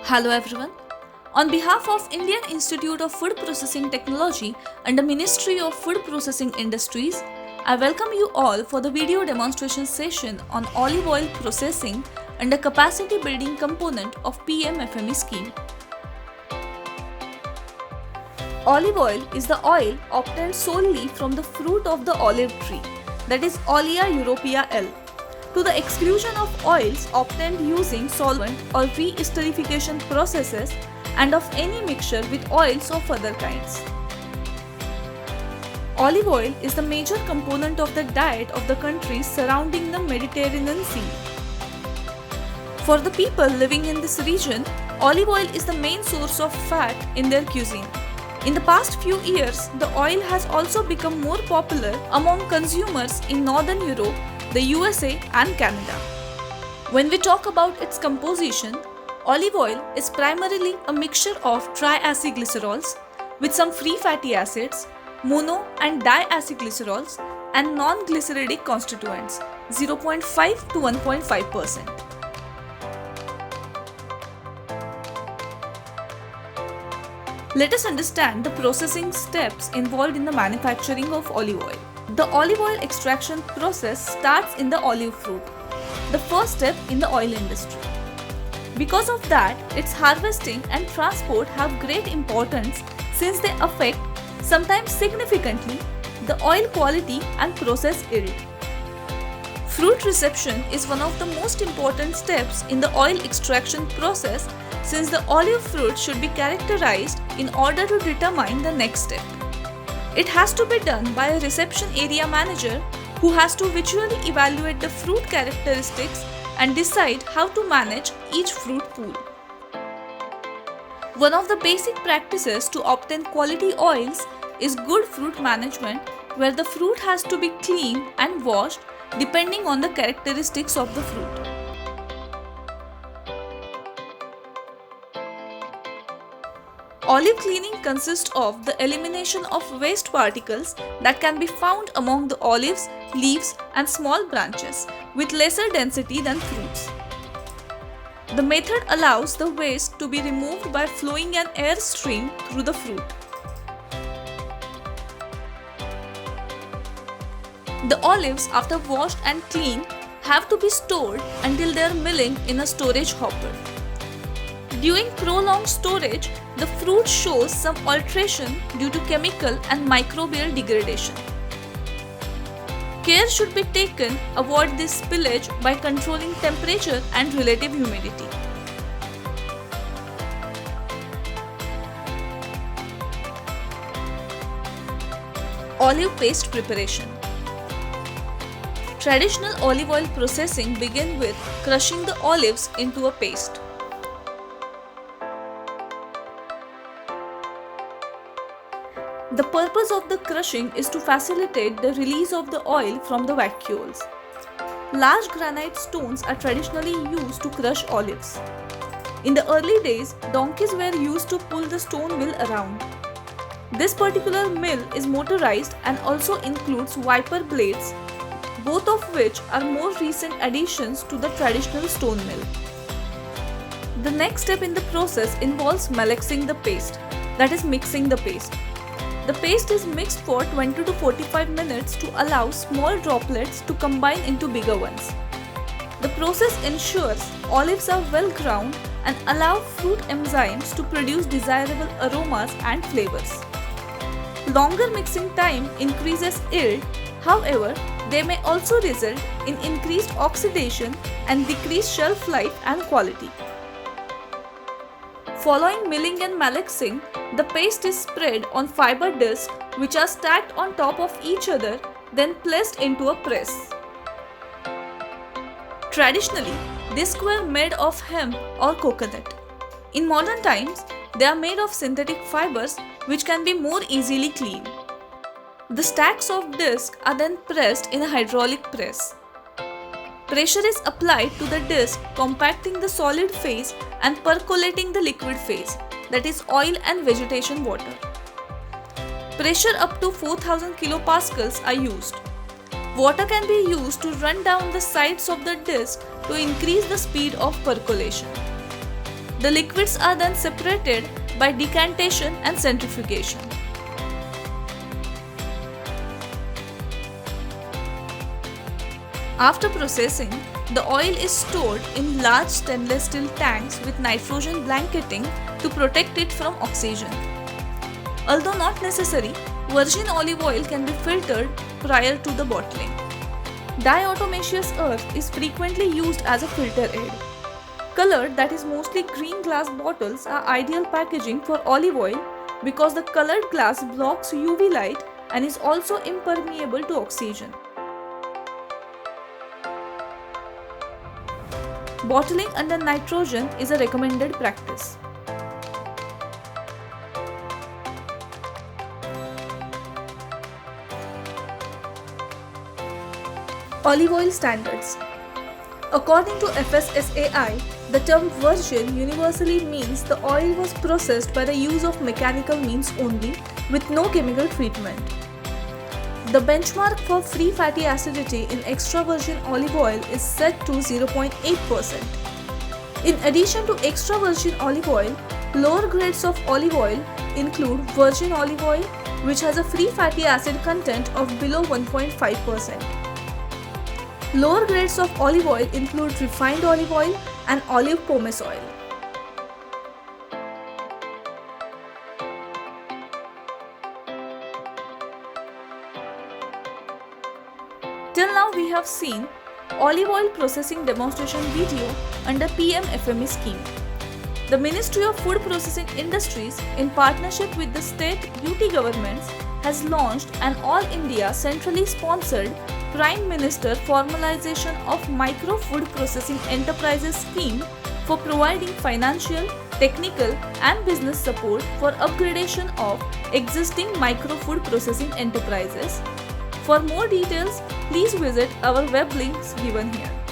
Hello everyone. On behalf of Indian Institute of Food Processing Technology and the Ministry of Food Processing Industries, I welcome you all for the video demonstration session on olive oil processing and the capacity building component of PMFME scheme. Olive oil is the oil obtained solely from the fruit of the olive tree, that is Olea europaea L, to the exclusion of oils obtained using solvent or re-esterification processes and of any mixture with oils of other kinds. Olive oil is the major component of the diet of the countries surrounding the Mediterranean Sea. For the people living in this region, olive oil is the main source of fat in their cuisine. In the past few years, the oil has also become more popular among consumers in Northern Europe, the USA and Canada. When we talk about its composition, olive oil is primarily a mixture of triacylglycerols with some free fatty acids, mono and diacylglycerols and non-glyceridic constituents 0.5 to 1.5%. Let us understand the processing steps involved in the manufacturing of olive oil. The olive oil extraction process starts in the olive fruit, the first step in the oil industry. Because of that, its harvesting and transport have great importance since they affect, sometimes significantly, the oil quality and process yield. Fruit reception is one of the most important steps in the oil extraction process since the olive fruit should be characterized in order to determine the next step. It has to be done by a reception area manager who has to visually evaluate the fruit characteristics and decide how to manage each fruit pool. One of the basic practices to obtain quality oils is good fruit management, where the fruit has to be cleaned and washed depending on the characteristics of the fruit. Olive cleaning consists of the elimination of waste particles that can be found among the olives, leaves and small branches with lesser density than fruits. The method allows the waste to be removed by flowing an air stream through the fruit. The olives, after washed and cleaned, have to be stored until they are milling in a storage hopper. During prolonged storage, the fruit shows some alteration due to chemical and microbial degradation. Care should be taken to avoid this spillage by controlling temperature and relative humidity. Olive paste preparation. Traditional olive oil processing begins with crushing the olives into a paste. The purpose of the crushing is to facilitate the release of the oil from the vacuoles. Large granite stones are traditionally used to crush olives. In the early days, donkeys were used to pull the stone mill around. This particular mill is motorized and also includes wiper blades, both of which are more recent additions to the traditional stone mill. The next step in the process involves malaxing the paste, that is mixing the paste. The paste is mixed for 20 to 45 minutes to allow small droplets to combine into bigger ones. The process ensures olives are well ground and allow fruit enzymes to produce desirable aromas and flavors. Longer mixing time increases yield, however, they may also result in increased oxidation and decreased shelf life and quality. Following milling and malaxing, the paste is spread on fiber discs which are stacked on top of each other, then placed into a press. Traditionally, discs were made of hemp or coconut. In modern times, they are made of synthetic fibers which can be more easily cleaned. The stacks of discs are then pressed in a hydraulic press. Pressure is applied to the disc, compacting the solid phase and percolating the liquid phase, that is oil and vegetation water. Pressure up to 4000 kilopascals are used. Water can be used to run down the sides of the disc to increase the speed of percolation. The liquids are then separated by decantation and centrifugation. After processing, the oil is stored in large stainless steel tanks with nitrogen blanketing to protect it from oxygen. Although not necessary, virgin olive oil can be filtered prior to the bottling. Diatomaceous earth is frequently used as a filter aid. Colored, that is mostly green glass bottles, are ideal packaging for olive oil because the colored glass blocks UV light and is also impermeable to oxygen. Bottling under nitrogen is a recommended practice. Olive oil standards. According to FSSAI, the term virgin universally means the oil was processed by the use of mechanical means only, with no chemical treatment. The benchmark for free fatty acidity in extra virgin olive oil is set to 0.8%. In addition to extra virgin olive oil, lower grades of olive oil include virgin olive oil, which has a free fatty acid content of below 1.5%. Lower grades of olive oil include refined olive oil and olive pomace oil. Till now we have seen olive oil processing demonstration video under PM-FME scheme. The Ministry of Food Processing Industries, in partnership with the state UT governments, has launched an all-India centrally sponsored Prime Minister Formalization of Micro Food Processing Enterprises scheme for providing financial, technical and business support for upgradation of existing micro food processing enterprises. For more details, please visit our web links given here.